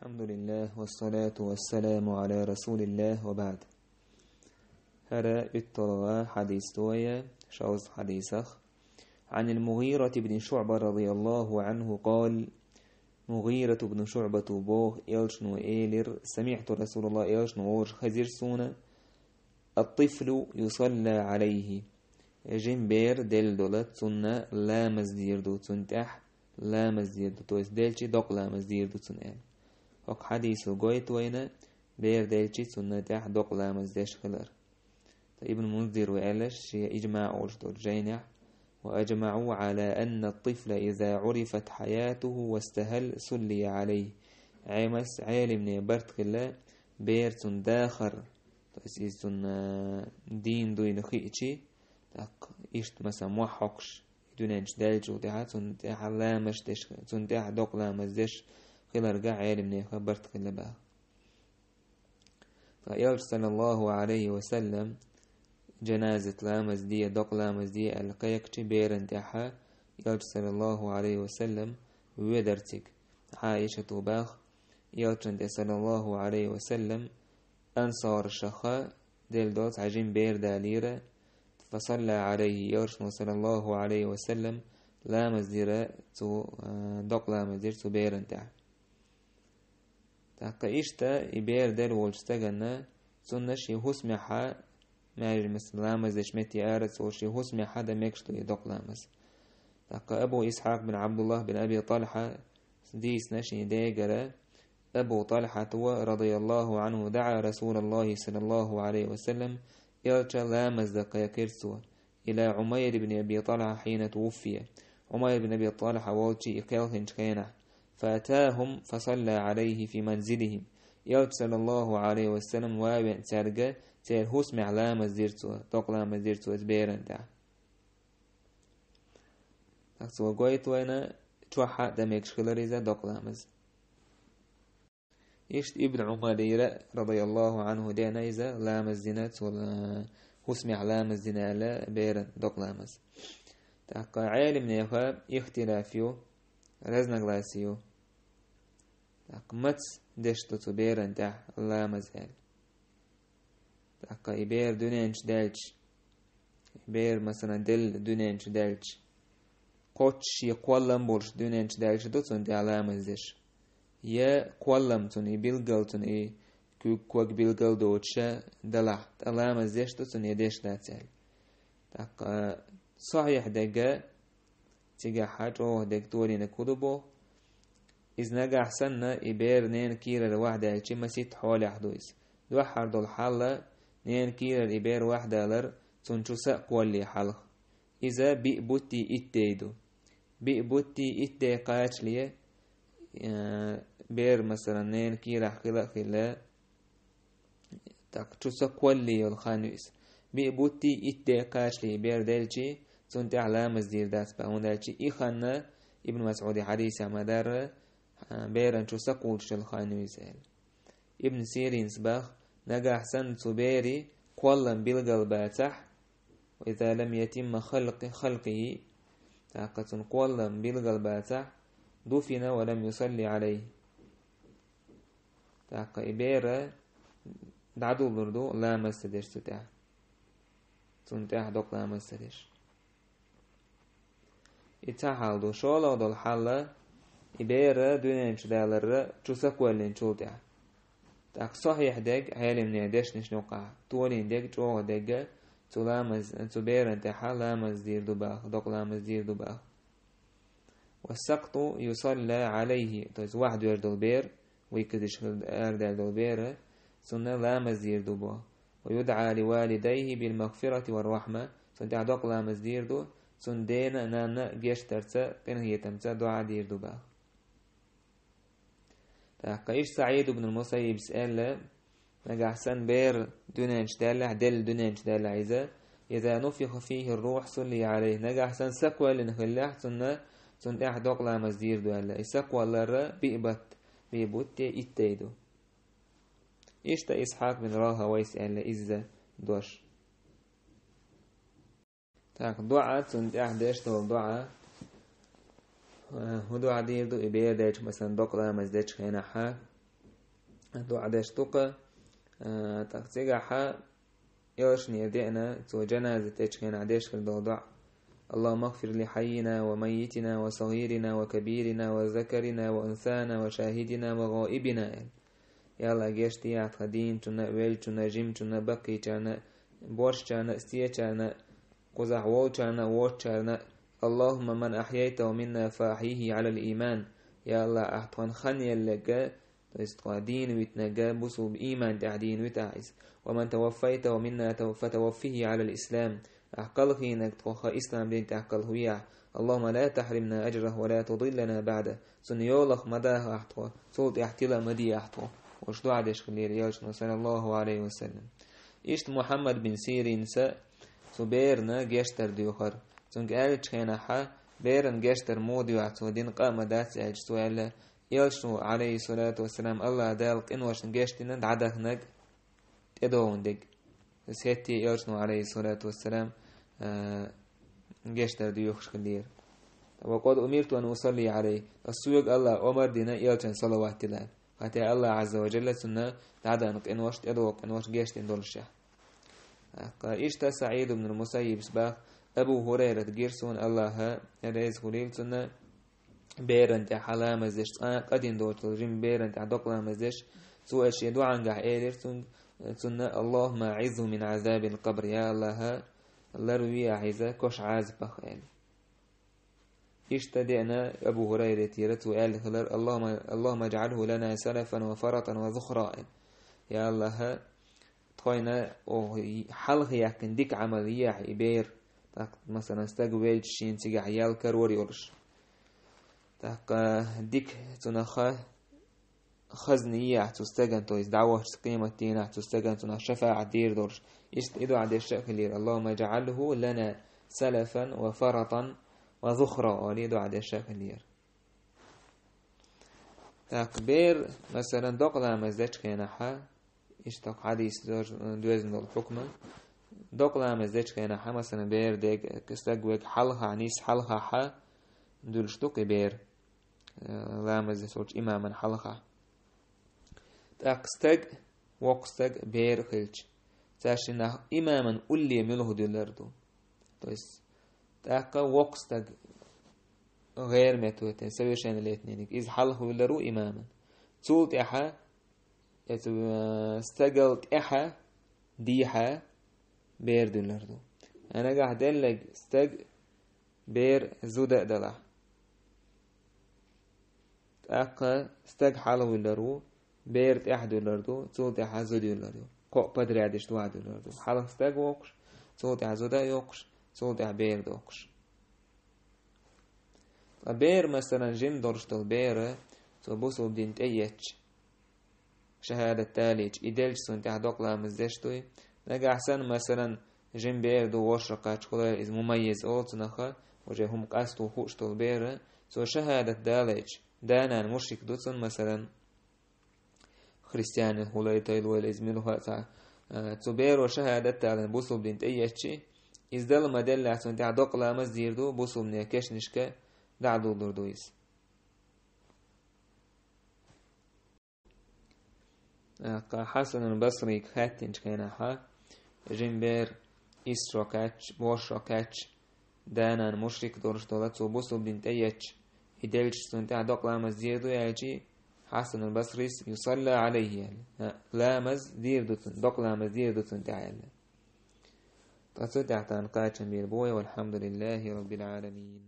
الحمد لله والصلاة والسلام على رسول الله وبعد. هرا اترى حديث تويا شوز حديثخ عن المغيرة بن شعبة رضي الله عنه قال: مغيرة بن شعبة بوه إلشنو إيلر سمعت رسول الله إلشنو أورش خزير سونا الطفل يصلى عليه جنبير دل دولت سنة لا مزدير دو تنتح لا مزدير دو تويس دلشي دوق لا مزدير دو تنال وق حديث القويت وينا بير دلشي سنة تح دوق لا مزديش خلر. ابن منذر وقالش شيء إجماع أورش دور جينح وأجمعوا على أن الطفل إذا عرفت حياته واستهل سلي عليه عمس عالم برت خلا بير سن داخر تأسيس سن دين دوين خيئتي تاق إشت مثلا موحقش دونانش دالجو تاع سن تاع لامش دش سن تاع دوق لامش دش خلا رجع عالم برت خلا بقى. فيرج صلى الله عليه وسلم جنازة لامز دي دوق لامز دي القيكتي بيرن تاعها يرج صلى الله عليه وسلم ودرتك عائشة باخ يرج صلى الله عليه وسلم أنصار الشخاء ديل دوت عجين بير داليرة فصلى عليه يرج صلى الله عليه وسلم لامز ديرة تو دوق لامز دير تو بيرن تاع تاقيشتا يبير ديل والشتغنا سنشي هسمحا ماجي مثل لامز دشمتي آرت وشي هسمي حدا ميكشتو يدق لامز. تاقى أبو إسحاق بن عبد الله بن أبي طلحة ديس نشي ديقرة أبو طلحة رضي الله عنه دعا رسول الله صلى الله عليه وسلم إرجى لامز دقا كرسوا إلى عمير بن أبي طلحة حين توفي. عمير بن أبي طلحة والشي إقيلهن شكينة فأتاهم فصلى عليه في منزلهم. يرجى صلى الله عليه وسلم وابن ترجى تير هوس معلامة زيرتو دوقلامة زيرتو اتبيرن تاع تاكسو قويت وينا توحا دميكش خلريزا دوقلامز. إشت ابن عمر رضي الله عنه دينا إذا لامز زينات ولا هوس معلامة زينالا بيرن دوقلامز. تاقا عالم نيخا اختلافيو رزنا غلاسيو تاق متس دشتو تبيرن تاع لامز هال تاقا يبير دونينش دالش يبير مثلا دل دونينش دالش قوتش يقولم بولش دونينش دالش دوتون دي علامة زيش يا قولم تون يبيلغل تون كوك بيلغل دوتشا دلح علامة زيش دوتون يديش داتسال تاقا صحيح دقا تيجا حاجة دكتوري نكودبو إذ نجح سنة يبير نين كيرا لواحدة الشي مسيت حوالي حدويس دوحر دول حالة نين كيرا الإبير واحدة لر تنشو ساقوالي حلق إذا بيبوتي إتيدو بيبوتي إتي قاتش ليه بير مثلا نين كيرا خلا تاقشو ساقوالي الخانويس بيبوتي إتي قاتش ليه بير دالشي تنتي علامة زير داس باون دالشي إخانا ابن مسعود حديث مدار بيرن شو ساقولش الخانويس ابن سيرين سباخ نجح سن تبيري قولا بالقلباتح وإذا لم يتم خلقه طاقة قولا بالقلباتح دفن ولم يصلي عليه طاقة إبيرة دعدو بردو لا مستدش تتاح تنتاح دوك لا مستدش إتاحال دو شولا دو الحالة إبيرة دونينش دالر تساقوالين شوتاح تاك صحيح دق عالم نيدش نشنوقع تولين دق جوه دق تلامز تبير انت حلامز دير دباخ دق لامز دير دباخ. والسقط يصلى عليه تز واحد يرد البير ويكدش أرد البير سنة لامز دير دباخ ويدعى لوالديه بالمغفرة والرحمة سنة دق لامز دير دو سن دينا نانا جيش ترسى قنه يتمسى دعا دير دباخ. تاقيش سعيد بن المسيب سأل نجح سن بير دونانش دالع دل دونانش دالع إذا نفخ فيه الروح صلي عليه نجح سن سقوى لنخلح سن احدق لا مزدير دوالا سقوى لر بيبوت إتيدو. إشتا إسحاق بن راها ويسأل إذا دوش تاق دعا سن احدش دول دعا هدو عدير دو إبير دايش مثلا دوق لا مزدش خينا حا دو عدش توقع تقتيقع حا يوش نيردئنا تو جنازة تشكين عدش في الضوضع. اللهم اغفر لحينا وميتنا وصغيرنا وكبيرنا وذكرنا وأنثانا وشاهدنا وغائبنا. يا الله جشتي عتقدين تنا ويل تنا جيم تنا بقي تنا بورش تنا استيه تنا قزح وول تنا وور تنا. اللهم من أحييته منا فأحيه على الإيمان. يا الله أحطان خني اللقاء تستقادين ويتنقى بصو بإيمان تعدين وتعيس. ومن توفيته منا فتوفيه على الإسلام. أحقله إنك تخا إسلام دين تحقله وياه. اللهم لا تحرمنا أجره ولا تضلنا بعده. سنيولخ مداه أحطوا صوت احتلا مدي أحطوا وشدو عدش خلير يالشنا صلى الله عليه وسلم. إشت محمد بن سيرين سبيرنا جيشتر ديوخر سنك آلتش خينا حا بيرن جيشتر مودي وعطو دين قام دات سأجتو ألا يالشنو عليه الصلاة والسلام الله دالق إنواشن جيشتنا دعدخ نق تدوون ديك سيتي يالشنو عليه الصلاة والسلام جيشتر ديوخش خلير. وقد أمرت أن أصلي عليه السوق الله أمر دينا يالشن صلوات الله قاتي الله عز وجل سنة دعدانك إنواش تدوق إنواش جيشتن دولشه. إشتا سعيد بن المسيب سباق أبو هريرة جيرسون الله رئيس خليل سنة بيرن تع حلام زش قدين دوت الجيم بيرن تع دقلا مزش سوء الشيء دعان قع إير سنة اللهم أعذه من عذاب القبر. يا الله الله روي عزة كش عازب بخيل. اشتدئنا أبو هريرة تيرت وقال خلال اللهم اجعله لنا سلفا وفرطا وذخراء. يا الله تخينا حلق يحكن ديك عملية عبير مثلا استقبل شين تيجا عيال كروري ورش تاق ديك تنخا خزنية تستجن تويس دعوة قيمة تينا تستجن تنا شفاعة دير دورش إدو عدي الشكلير. اللهم اجعله لنا سلفا وفرطا وذخرا وليدو عدي الشكلير. تاق بير مثلا دقلا مزدش كيناحا اشتاق حديث دوزن الحكمة دقلا مزدش كيناحا مثلا بير ديك كستقوك حلها عنيس حلها حا دول شتوقي بير لا مزدش إماما حلها تاقستق وقستق بير خلش تاشينا إماما أولي ملوه دولردو تويس تاقا وقستق غير متوتين سويشان الاثنين إذ حلها ولرو إماما تولت إحا استقلت إحا ديحا بير دولردو. أنا قاعد أقول استق بير زودة دلا تاقا استق حلها ولرو بير إح دولردو تولت إحا زود دولردو قو بدري عدش دوا دولردو حلها استق وقش تولت إحا زودة يوقش تولت إحا بير دوقش. بير مثلا جيم درشتل بير تبوسو بدين تأيتش شهادة تاليج إدلج سنتح دقلا مزدشتوي نجا أحسن مثلا جيم بير دو وشرقاتش خلال إذ مميز أولت نخا وجه هم قاستو خوشتل بير سو شهادة داليج دانا المشرك دوتسن مثلا خريستيان خلال تايلو الإزميلو هاتا تو بير وشهادة تالين بوسو بدين تأيتشي إذ دل مدل سنتح دقلا مزديردو بوسو بدين كشنشكا دعدو دردويس. حسن البصري خاتنج كيناحا جنبير إسرقاتش بوشرقاتش دانا مشرك دورش دولتو بوسو بدين تأيتش إدلج سنتع دقلا مزديردو يالجي حسن البصري يصلى عليه لا مزدير دوتن دقلا مزدير دوتن تعالى تصدع تنقاتش بيربوي والحمد لله رب العالمين.